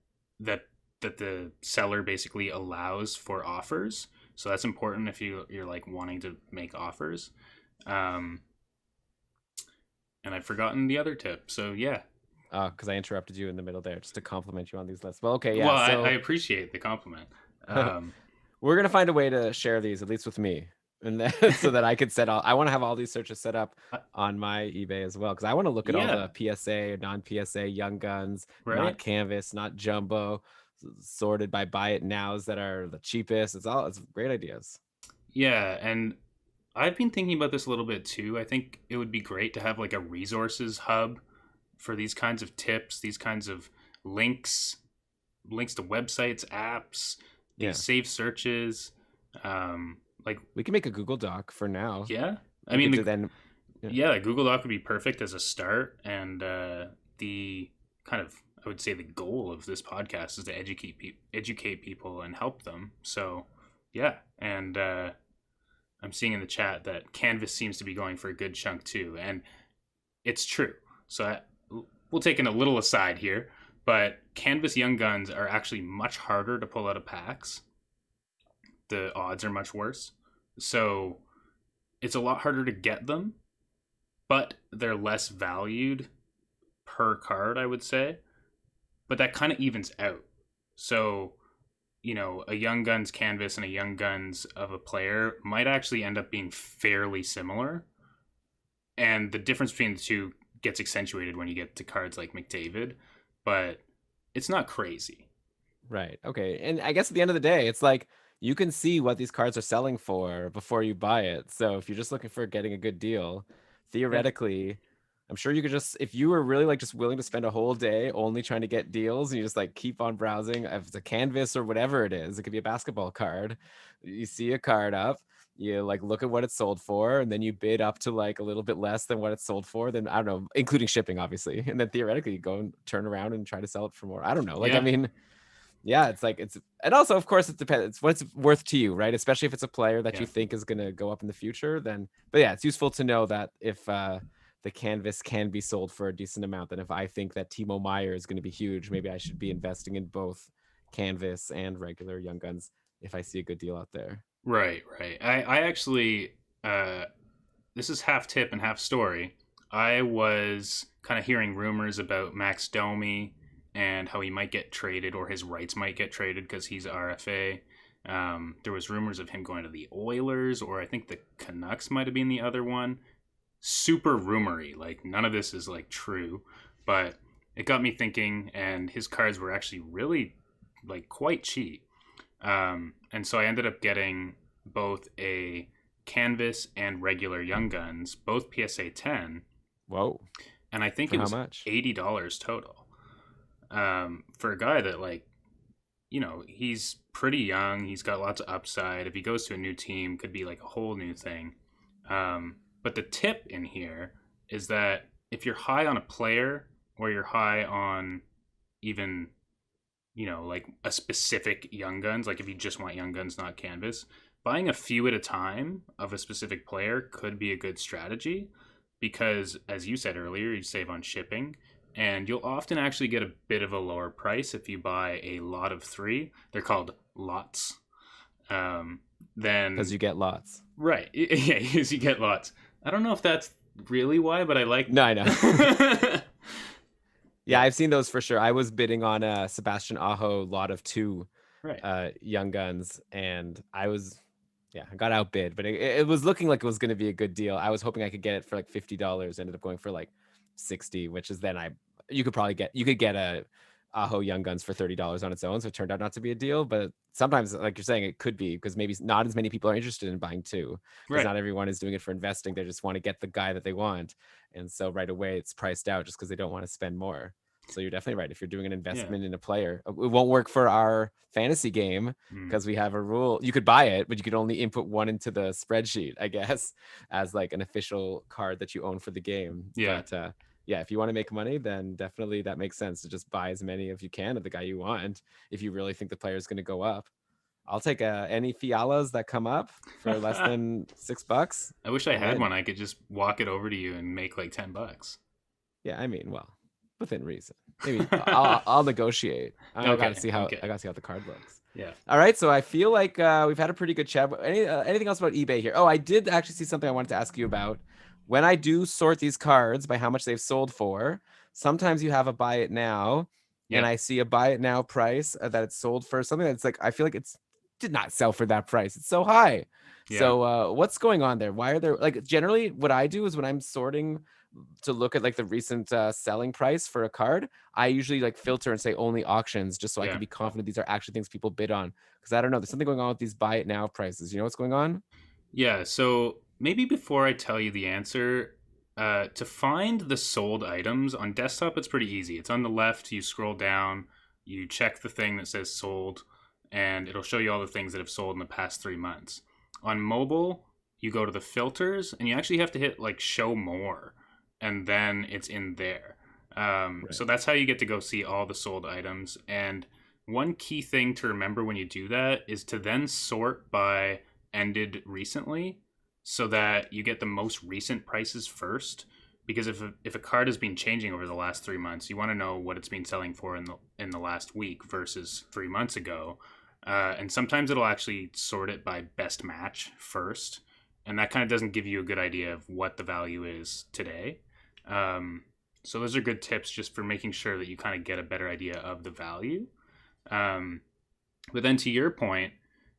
the seller basically allows for offers. So that's important if you're like wanting to make offers. And I've forgotten the other tip. So yeah. Because I interrupted you in the middle there just to compliment you on these lists. Well, okay, yeah. Well, so I appreciate the compliment. We're gonna find a way to share these, at least with me, and then, so that I could set all. I want to have all these searches set up on my eBay as well, because I want to look at all the PSA, non-PSA, Young Guns, not canvas, not jumbo, sorted by buy it nows that are the cheapest. It's great ideas. Yeah, and I've been thinking about this a little bit too. I think it would be great to have like a resources hub for these kinds of tips, these kinds of links to websites, apps, these safe searches. Like we can make a Google Doc for now. Yeah, I mean, Google Doc would be perfect as a start, and the kind of, I would say, the goal of this podcast is to educate people and help them. So yeah, and I'm seeing in the chat that Canvas seems to be going for a good chunk too, and it's true. So we'll take in a little aside here, but Canvas Young Guns are actually much harder to pull out of packs. The odds are much worse. So it's a lot harder to get them, but they're less valued per card, I would say. But that kind of evens out. So a Young Guns canvas and a Young Guns of a player might actually end up being fairly similar. And the difference between the two gets accentuated when you get to cards like McDavid, but it's not crazy. Right. Okay. And I guess at the end of the day, it's like you can see what these cards are selling for before you buy it. So if you're just looking for getting a good deal, Yeah. theoretically, I'm sure you could just, if you were really like just willing to spend a whole day only trying to get deals and you just like keep on browsing, if it's a canvas or whatever it is, it could be a basketball card. You see a card up, you like look at what it's sold for, and then you bid up to like a little bit less than what it's sold for. Then I don't know, including shipping, obviously. And then theoretically, you go and turn around and try to sell it for more. I don't know. Like, I Yeah. mean, yeah, it's like and also of course it depends. It's what it's worth to you, right? Especially if it's a player that you Yeah. think is gonna go up in the future, then but yeah, it's useful to know that if the canvas can be sold for a decent amount, then if I think that Timo Meier is gonna be huge, maybe I should be investing in both canvas and regular Young Guns if I see a good deal out there. Right, right. I actually, this is half tip and half story. I was kind of hearing rumors about Max Domi and how he might get traded or his rights might get traded because he's RFA. There was rumors of him going to the Oilers, or I think the Canucks might have been the other one. Super rumory. Like, none of this is like true, but it got me thinking, and his cards were actually really like quite cheap. And so I ended up getting both a canvas and regular Young Guns, both PSA 10, Whoa. and I think For it how was much? $80 total. For a guy that, like, he's pretty young, he's got lots of upside. If he goes to a new team, could be like a whole new thing. But the tip in here is that if you're high on a player or you're high on even like a specific Young Guns, like if you just want Young Guns, not canvas, buying a few at a time of a specific player could be a good strategy because, as you said earlier, you save on shipping and you'll often actually get a bit of a lower price if you buy a lot of three. They're called lots. Because Then, you get lots. right. Yeah, because you get lots. I don't know if that's really why, but I like. No, I know. Yeah, Yeah, I've seen those for sure. I was bidding on a Sebastian Aho lot of two right. Young Guns, and I got outbid, but it was looking like it was going to be a good deal. I was hoping I could get it for like $50. Ended up going for like 60, which is then you could get a Aho Young Guns for $30 on its own. So it turned out not to be a deal, but sometimes, like you're saying, it could be because maybe not as many people are interested in buying two because Right. not everyone is doing it for investing. They just want to get the guy that they want, and so right away it's priced out just because they don't want to spend more. So you're definitely right. If you're doing an Yeah. investment in a player, it won't work for our fantasy game Mm. because we have a rule. You could buy it, but you could only input one into the spreadsheet, I guess, as like an official card that you own for the game. Yeah. But yeah, if you want to make money, then definitely that makes sense to just buy as many as you can of the guy you want if you really think the player is going to go up. I'll take any Fialas that come up for less than $6. I wish I I'm had in. one. I could just walk it over to you and make like $10. Yeah, I mean, well, within reason. Maybe I'll negotiate. I gotta Okay. see how Okay. the card looks. Yeah. All right, so I feel like we've had a pretty good chat. Anything else about eBay here? Oh, I did actually see something I wanted to ask you about. When I do sort these cards by how much they've sold for, sometimes you have a buy it now, and Yeah. I see a buy it now price that it's sold for something that's like I feel like it's did not sell for that price. It's so high. Yeah. So what's going on there? Why are there like generally what I do is when I'm sorting to look at like the recent selling price for a card, I usually like filter and say only auctions just so I can Yeah. be confident these are actually things people bid on. Because I don't know, there's something going on with these buy it now prices. You know what's going on? Yeah. So maybe before I tell you the answer, to find the sold items on desktop, it's pretty easy. It's on the left. You scroll down, you check the thing that says sold, and it'll show you all the things that have sold in the past 3 months. On mobile, you go to the filters, and you actually have to hit like show more, and then it's in there. Right. So that's how you get to go see all the sold items. And one key thing to remember when you do that is to then sort by ended recently so that you get the most recent prices first. Because if a card has been changing over the last 3 months, you want to know what it's been selling for in the last week versus 3 months ago. And sometimes it'll actually sort it by best match first, and that kind of doesn't give you a good idea of what the value is today. So those are good tips just for making sure that you kind of get a better idea of the value. Um, But then to your point,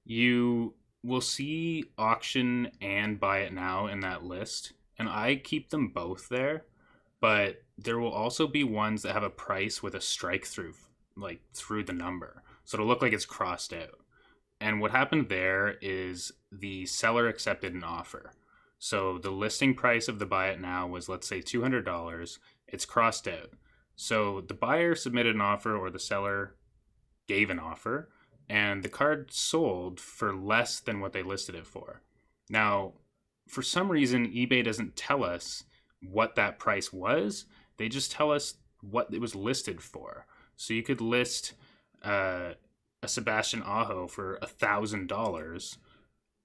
you will see auction and buy it now in that list, and I keep them both there. But there will also be ones that have a price with a strike through, like through the number, so it'll look like it's crossed out. And what happened there is the seller accepted an offer. So the listing price of the buy it now was, let's say, $200. It's crossed out. So the buyer submitted an offer, or the seller gave an offer, and the card sold for less than what they listed it for. Now, for some reason, eBay doesn't tell us what that price was. They just tell us what it was listed for. So you could list a Sebastian Aho for $1,000,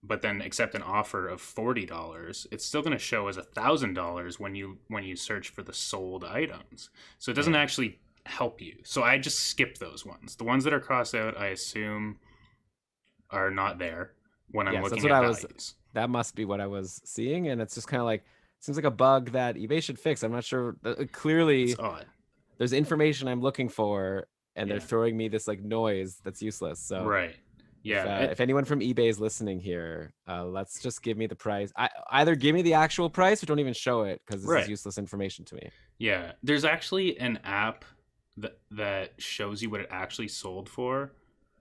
but then accept an offer of $40. It's still going to show as $1,000 when you search for the sold items. So it doesn't actually help you. So I just skip those ones. The ones that are crossed out, I assume, are not there when I'm looking at values. That must be what I was seeing, and it's just kind of like, seems like a bug that eBay should fix. I'm not sure. Clearly, It's odd. There's information I'm looking for, and they're Yeah. throwing me this like noise that's useless. So Right. Yeah. if anyone from eBay is listening here, let's just give me the price. Either give me the actual price or don't even show it, because this Right. is useless information to me. Yeah. There's actually an app that shows you what it actually sold for.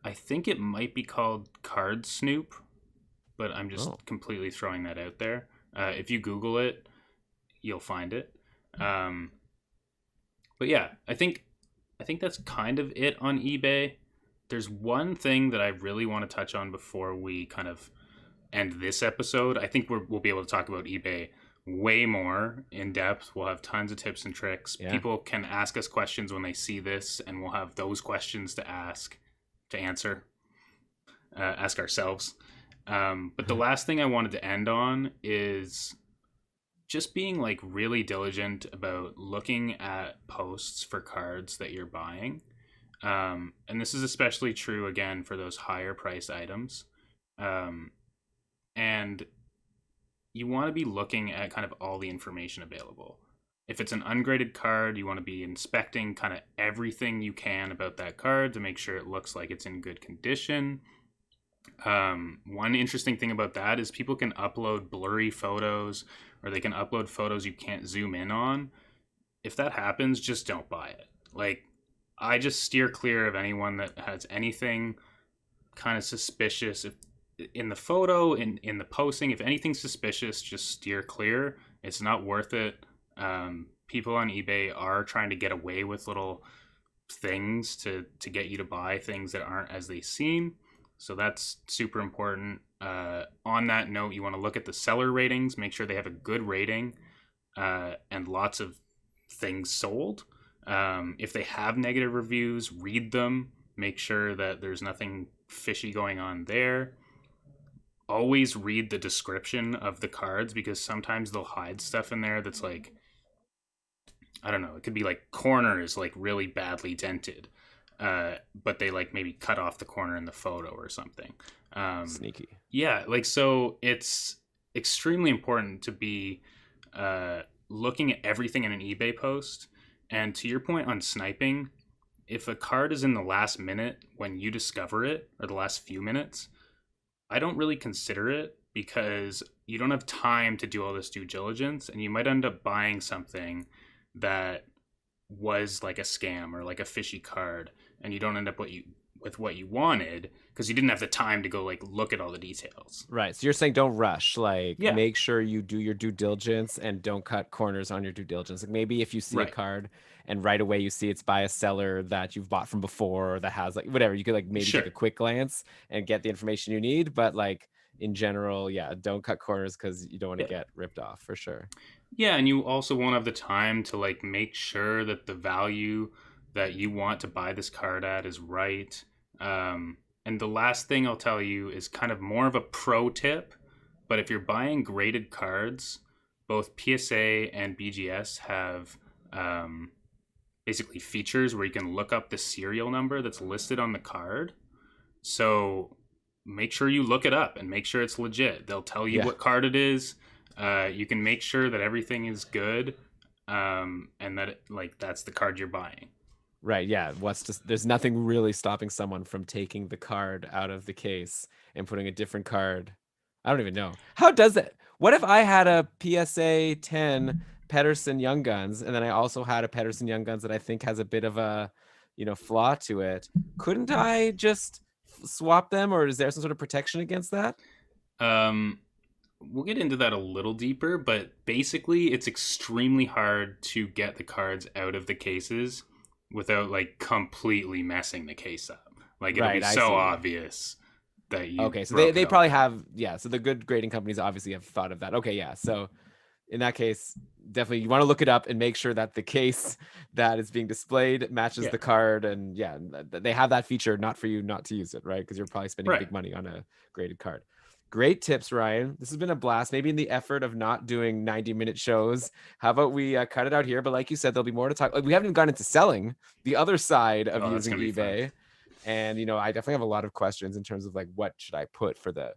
I think it might be called Card Snoop, but I'm just completely throwing that out there. If you Google it, you'll find it. But yeah, I think that's kind of it on eBay. There's one thing that I really want to touch on before we kind of end this episode. I think we'll be able to talk about eBay way more in depth. We'll have tons of tips and tricks. Yeah. People can ask us questions when they see this, and we'll have those questions to answer, ask ourselves. But the last thing I wanted to end on is just being like really diligent about looking at posts for cards that you're buying. And this is especially true, again, for those higher priced items. And you want to be looking at kind of all the information available. If it's an ungraded card, you want to be inspecting kind of everything you can about that card to make sure it looks like it's in good condition. One interesting thing about that is people can upload blurry photos, or they can upload photos you can't zoom in on. If that happens, just don't buy it. Like, I just steer clear of anyone that has anything kind of suspicious. If in the photo, in the posting, if anything's suspicious, just steer clear. It's not worth it. People on eBay are trying to get away with little things to get you to buy things that aren't as they seem. So that's super important. On that note, you want to look at the seller ratings, make sure they have a good rating, and lots of things sold. If they have negative reviews, read them. Make sure that there's nothing fishy going on there. Always read the description of the cards, because sometimes they'll hide stuff in there that's like, I don't know, it could be like corners like really badly dented. But they like maybe cut off the corner in the photo or something. Sneaky. Yeah, like, so it's extremely important to be looking at everything in an eBay post. And to your point on sniping, if a card is in the last minute when you discover it, or the last few minutes, I don't really consider it, because you don't have time to do all this due diligence, and you might end up buying something that was like a scam or like a fishy card, and you don't end up with what you wanted because you didn't have the time to go like look at all the details. Right. So you're saying don't rush. Like, Yeah. make sure you do your due diligence and don't cut corners on your due diligence. Like, maybe if you see a card and right away you see it's by a seller that you've bought from before, or that has like whatever, you could like maybe take a quick glance and get the information you need. But like in general, don't cut corners, because you don't want to get ripped off, for sure. Yeah, and you also won't have the time to like make sure that the value that you want to buy this card at is right. And the last thing I'll tell you is kind of more of a pro tip, but if you're buying graded cards, both PSA and BGS have basically features where you can look up the serial number that's listed on the card. So make sure you look it up and make sure it's legit. They'll tell you what card it is. You can make sure that everything is good, and that that's the card you're buying. Right. Yeah. There's nothing really stopping someone from taking the card out of the case and putting a different card. I don't even know. How does that? What if I had a PSA 10 Pedersen Young Guns and then I also had a Pedersen Young Guns that I think has a bit of a, flaw to it? Couldn't I just swap them, or is there some sort of protection against that? Um, we'll get into that a little deeper, but basically, it's extremely hard to get the cards out of the cases without like completely messing the case up. Like it'll be Right. I so see. obvious that you Okay. So they, broke it they probably open. have, yeah. So the good grading companies obviously have thought of that. Okay. Yeah. So in that case, definitely you want to look it up and make sure that the case that is being displayed matches Yeah, the card. And yeah, they have that feature not for you not to use it, right? Because you're probably spending right. big money on a graded card. Great tips, Ryan. This has been a blast. Maybe in the effort of not doing 90-minute shows, how about we cut it out here? But like you said, there'll be more to talk. Like, we haven't even gone into selling, the other side of Oh, that's using gonna be fun. eBay. And I definitely have a lot of questions in terms of like what should I put for the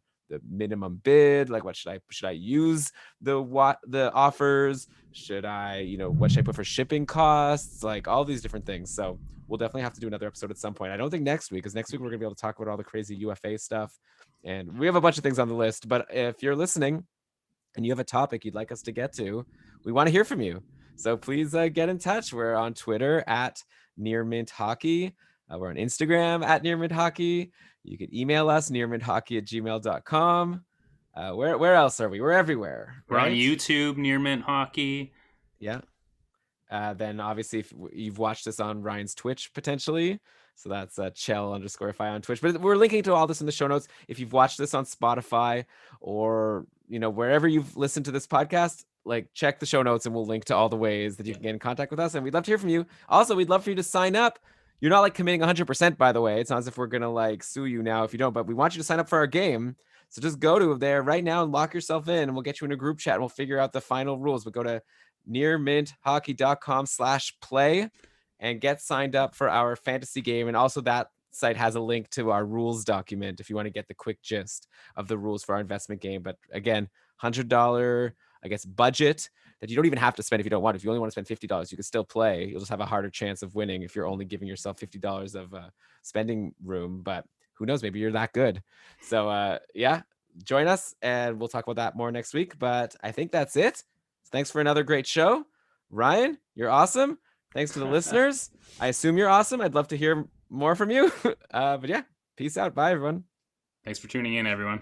minimum bid, like what should I use the offers, should I what should I put for shipping costs, like all these different things. So we'll definitely have to do another episode at some point. I don't think next week, because next week we're gonna be able to talk about all the crazy UFA stuff, and we have a bunch of things on the list. But if you're listening and you have a topic you'd like us to get to, we want to hear from you. So please get in touch. We're on Twitter at Near Mint Hockey. We're on Instagram at Near Mint Hockey. You can email us nearminthockey@gmail.com. Where else are we? We're everywhere, We're on right? YouTube, Near Mint Hockey. Yeah. Then obviously if you've watched this on Ryan's Twitch potentially. So that's Chell_fi on Twitch. But we're linking to all this in the show notes. If you've watched this on Spotify or wherever you've listened to this podcast, like check the show notes and we'll link to all the ways that you Yeah, can get in contact with us. And we'd love to hear from you. Also, we'd love for you to sign up. You're not like committing 100%, by the way. It's not as if we're gonna like sue you now if you don't, but we want you to sign up for our game. So just go to there right now and lock yourself in, and we'll get you in a group chat and we'll figure out the final rules. But go to nearminthockey.com/play and get signed up for our fantasy game. And also that site has a link to our rules document if you want to get the quick gist of the rules for our investment game. But again, $100, I guess, budget that you don't even have to spend if you don't want. If you only want to spend $50, you can still play. You'll just have a harder chance of winning if you're only giving yourself $50 of spending room. But who knows? Maybe you're that good. So yeah, join us and we'll talk about that more next week. But I think that's it. Thanks for another great show. Ryan, you're awesome. Thanks to the listeners. I assume you're awesome. I'd love to hear more from you. But yeah, peace out. Bye, everyone. thanks for tuning in, everyone.